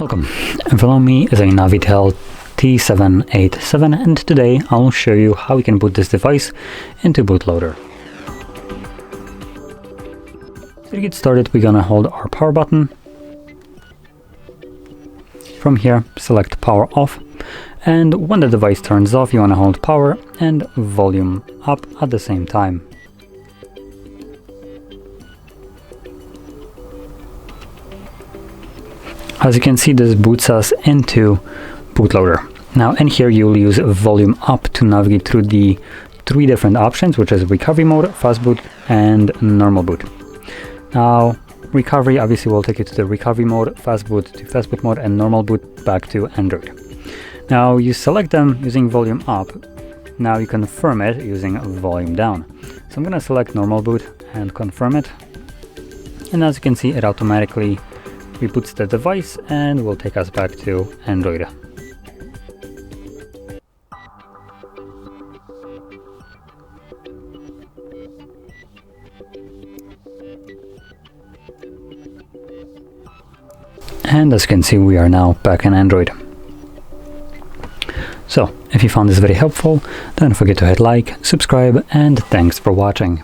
Welcome, in front of me is a NAVITEL T787 and today I'll show you how we can boot this device into bootloader. So to get started, we're gonna hold our power button. From here, select power off, and when the device turns off, you wanna hold power and volume up at the same time. As you can see, this boots us into bootloader. Now in here you'll use volume up to navigate through the three different options, which is recovery mode, fast boot and normal boot. Now recovery obviously will take you to the recovery mode, fast boot to fast boot mode, and normal boot back to Android. Now you select them using volume up. Now you confirm it using volume down. So I'm going to select normal boot and confirm it. And as you can see, it automatically reboots the device and will take us back to Android. And as you can see, we are now back in Android. So, if you found this very helpful, don't forget to hit like, subscribe, and thanks for watching.